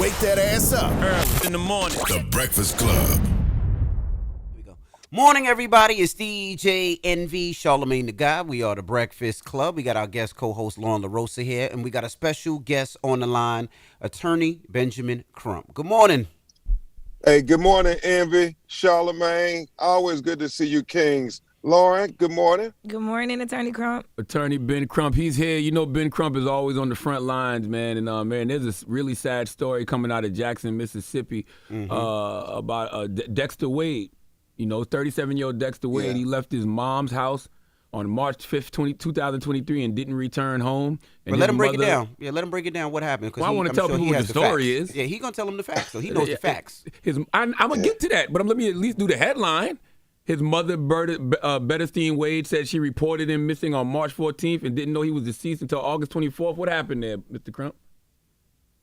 Wake that ass up. Early in the morning. The Breakfast Club. Here we go. Morning, everybody. It's DJ NV, Charlamagne the Guy. We are the Breakfast Club. We got our guest co-host Lauren LaRosa here, and we got a special guest on the line, Attorney Benjamin Crump. Good morning. Hey, good morning, Envy, Charlamagne. Always good to see you, Kings. Lauren, good morning. Good morning, Attorney Crump. Attorney Ben Crump, he's here. You know Ben Crump is always on the front lines, man. And, man, there's a really sad story coming out of Jackson, Mississippi about Dexter Wade. You know, 37-year-old Dexter Wade. Yeah. He left his mom's house on March 5th, 2023 and didn't return home. And but let him break it down. Yeah, let him break it down what happened. Well, I want to tell people what the story is. Yeah, he's going to tell him the facts, so he knows the facts. I'm going to get to that, but let me at least do the headline. His mother, Betterstein Wade, said she reported him missing on March 14th and didn't know he was deceased until August 24th. What happened there, Mr. Crump?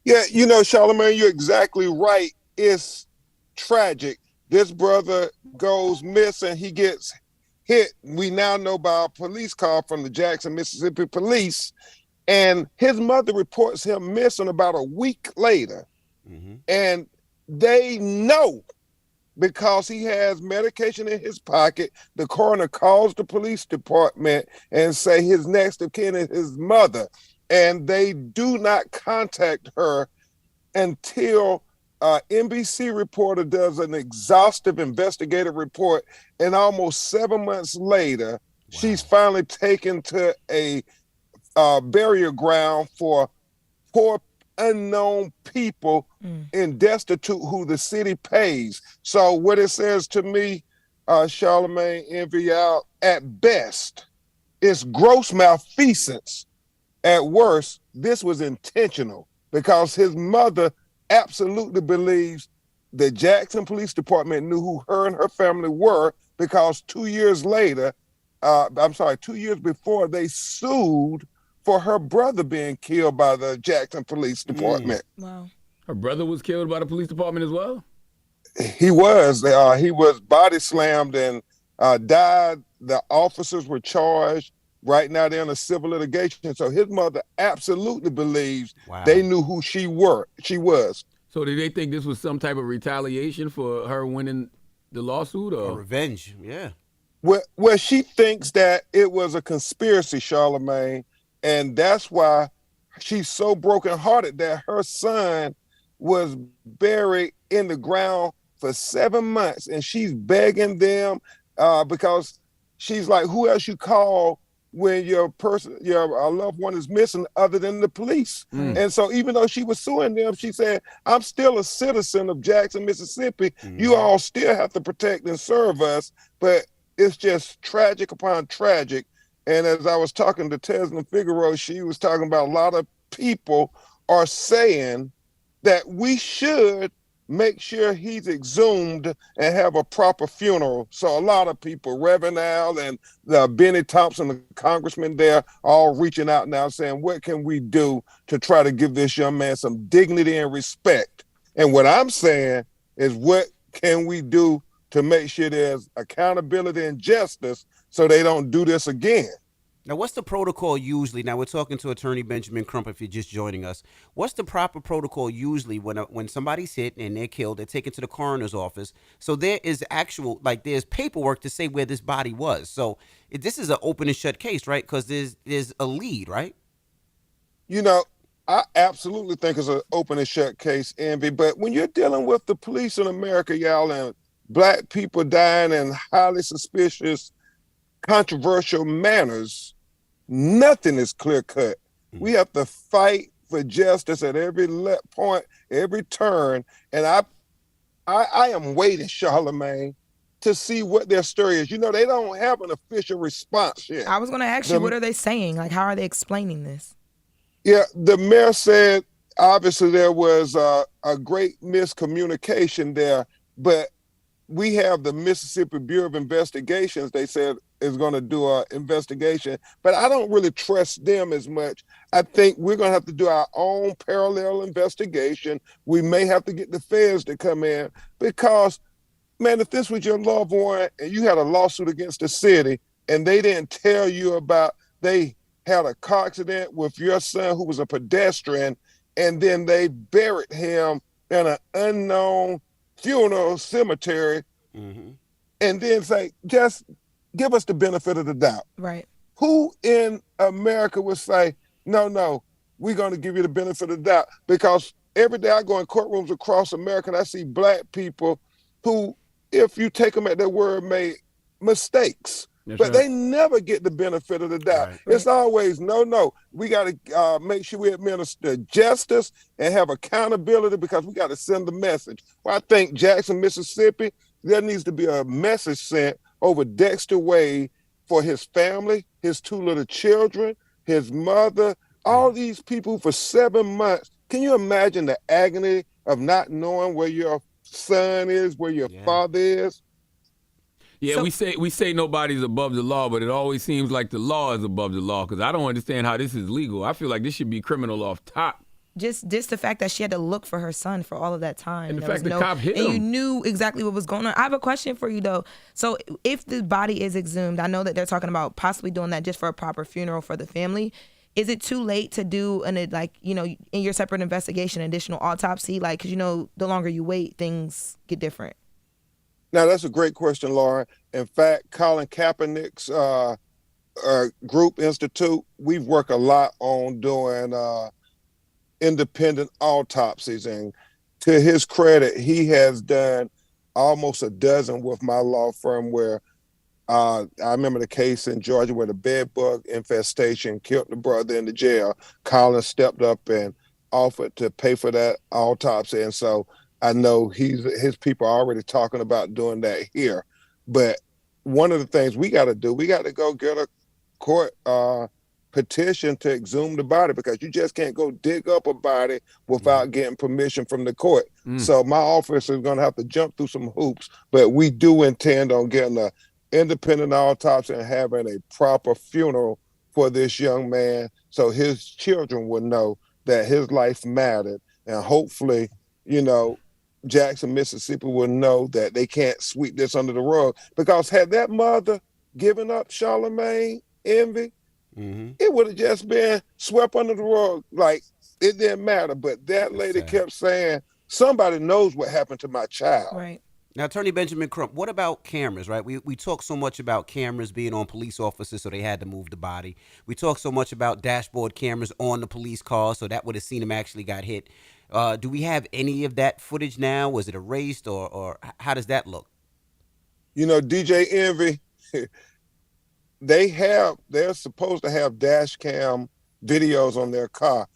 Yeah, you know, Charlamagne, you're exactly right. It's tragic. This brother goes missing. He gets hit. We now know by a police call from the Jackson, Mississippi police. And his mother reports him missing about a week later. Mm-hmm. And they know, because he has medication in his pocket, the coroner calls the police department and say his next of kin is his mother. And they do not contact her until NBC reporter does an exhaustive investigative report. And almost 7 months later, she's finally taken to a burial ground for poor unknown people in destitute who the city pays. So what it says to me, Charlamagne, Envy out, at best, it's gross malfeasance. At worst, this was intentional because his mother absolutely believes the Jackson Police Department knew who her and her family were, because 2 years before, they sued for her brother being killed by the Jackson Police Department. Wow. Her brother was killed by the police department as well? He was. He was body slammed and died. The officers were charged. Right now they're in a civil litigation. So his mother absolutely believes they knew who she was. So did they think this was some type of retaliation for her winning the lawsuit? Or revenge, yeah. Well, she thinks that it was a conspiracy, Charlamagne. And that's why she's so brokenhearted that her son was buried in the ground for 7 months. And she's begging them because she's like, who else you call when your loved one is missing other than the police? And so even though she was suing them, she said, I'm still a citizen of Jackson, Mississippi. You all still have to protect and serve us. But it's just tragic upon tragic. And as I was talking to Tesla Figaro, she was talking about a lot of people are saying that we should make sure he's exhumed and have a proper funeral. So a lot of people, Reverend Al and Benny Thompson, the congressman there, all reaching out now saying, what can we do to try to give this young man some dignity and respect? And what I'm saying is, what can we do to make sure there's accountability and justice so they don't do this again? Now, what's the protocol usually? Now, we're talking to Attorney Benjamin Crump, if you're just joining us. What's the proper protocol usually when somebody's hit and they're killed, they're taken to the coroner's office? So there is there's paperwork to say where this body was. So this is an open and shut case, right? Because there's a lead, right? You know, I absolutely think it's an open and shut case, Envy. But when you're dealing with the police in America, y'all, and black people dying in highly suspicious, controversial manners, nothing is clear cut. We have to fight for justice at every point, every turn. And I am waiting, Charlamagne, to see what their story is. You know, they don't have an official response yet. I was going to ask you, what are they saying? Like, how are they explaining this? Yeah, the mayor said, obviously, there was a great miscommunication there, but we have the Mississippi Bureau of Investigations, they said, is going to do an investigation, but I don't really trust them as much. I think we're going to have to do our own parallel investigation. We may have to get the feds to come in because, man, if this was your loved one and you had a lawsuit against the city and they didn't tell you about, they had a car accident with your son who was a pedestrian, and then they buried him in an unknown funeral cemetery Mm-hmm. and then say, just give us the benefit of the doubt. Right. Who in America would say, no, we're going to give you the benefit of the doubt? Because every day I go in courtrooms across America and I see black people who, if you take them at their word, made mistakes. That's But right. they never get the benefit of the doubt. Right. It's always, no. We got to make sure we administer justice and have accountability because we got to send the message. Well, I think Jackson, Mississippi, there needs to be a message sent over Dexter Wade for his family, his 2 little children, his mother, all these people for 7 months. Can you imagine the agony of not knowing where your son is, where your father is? Yeah, So- we say nobody's above the law, but it always seems like the law is above the law because I don't understand how this is legal. I feel like this should be criminal off top. Just the fact that she had to look for her son for all of that time. And the There was fact the cop hit and you him. knew exactly what was going on. I have a question for you though. So if the body is exhumed, I know that they're talking about possibly doing that just for a proper funeral for the family. Is it too late to do in your separate investigation, additional autopsy? Like, because the longer you wait, things get different. Now, that's a great question, Lauren. In fact, Colin Kaepernick's group institute, we've worked a lot on doing independent autopsies. And to his credit, he has done almost a dozen with my law firm where I remember the case in Georgia where the bed bug infestation killed the brother in the jail. Colin stepped up and offered to pay for that autopsy. And so I know his people are already talking about doing that here. But one of the things we got to do, we got to go get a court petition to exhume the body because you just can't go dig up a body without getting permission from the court. So my office is going to have to jump through some hoops, but we do intend on getting a independent autopsy and having a proper funeral for this young man so his children will know that his life mattered. And hopefully, Jackson, Mississippi will know that they can't sweep this under the rug. Because had that mother given up Charlamagne, Envy, it would have just been swept under the rug. Like, it didn't matter. But that lady kept saying, somebody knows what happened to my child. Right. Now, Attorney Benjamin Crump, what about cameras, right? We talk so much about cameras being on police officers, so they had to move the body. We talk so much about dashboard cameras on the police cars, so that would have seen him actually got hit. Do we have any of that footage now? Was it erased, or how does that look? DJ Envy, they're supposed to have dash cam videos on their car.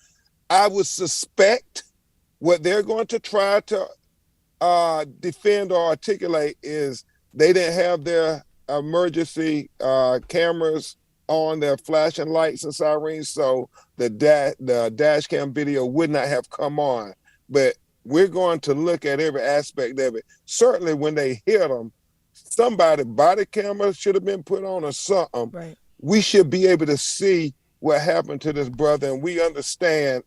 I would suspect what they're going to try to defend or articulate is they didn't have their emergency cameras on, their flashing lights and sirens, so the dash cam video would not have come on. But we're going to look at every aspect of it. Certainly when they hit them, somebody body camera should have been put on or something. Right. We should be able to see what happened to this brother, and we understand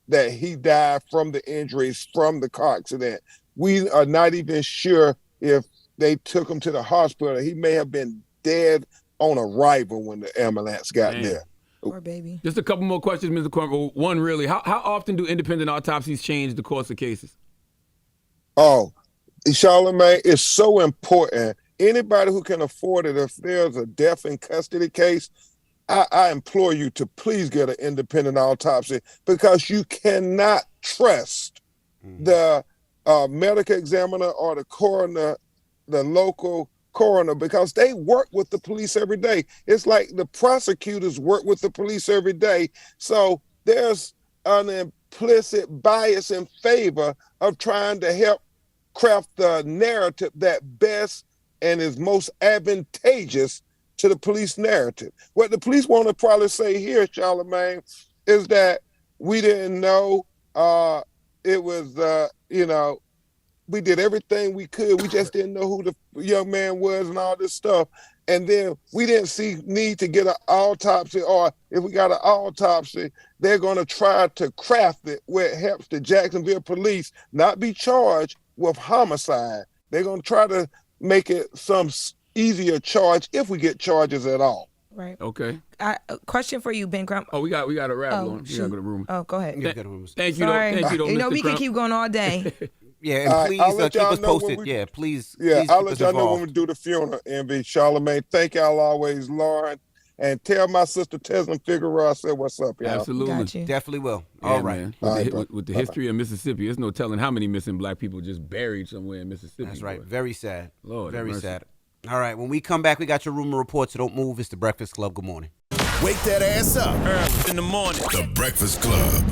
that he died from the injuries from the car accident. We are not even sure if they took him to the hospital. He may have been dead on arrival when the ambulance got there. Poor baby. Just a couple more questions, Mr. Crump. One, really, how often do independent autopsies change the course of cases? Oh, Charlamagne, is so important. Anybody who can afford it, if there's a death in custody case, I implore you to please get an independent autopsy because you cannot trust the medical examiner or the coroner, the local coroner, because they work with the police every day. It's like the prosecutors work with the police every day. So there's an implicit bias in favor of trying to help craft the narrative that best and is most advantageous to the police narrative. What the police want to probably say here, Charlamagne, is that we didn't know it was, we did everything we could. We just didn't know who the young man was and all this stuff. And then we didn't see need to get an autopsy, or if we got an autopsy, they're going to try to craft it where it helps the Jacksonville police not be charged with homicide. They're going to try to make it some easier charge if we get charges at all. Right. Okay. A question for you, Ben Crump. Oh, we got a rap on. We gotta shoot. go to the room. Oh, go ahead. Yeah, good rooms. Thank you, Sorry. thank you, You know, Mr. we can Crump. keep going all day. Yeah, and All right, please I'll let keep y'all us know when posted. we- Yeah, please. Yeah, please I'll keep let us y'all know when involved. we do the funeral, MV. Charlamagne, thank y'all always, Lauren. And tell my sister Tesla Figueroa I said what's up, y'all. Absolutely. Got you. Definitely will. Yeah, All right. man. All right, bro. With the Bye-bye. history of Mississippi, there's no telling how many missing black people just buried somewhere in Mississippi. That's right. boy. Very sad. Lord have Very mercy. sad. All right. When we come back, we got your rumor report, so don't move. It's the Breakfast Club. Good morning. Wake that ass up. Early in the morning. The Breakfast Club.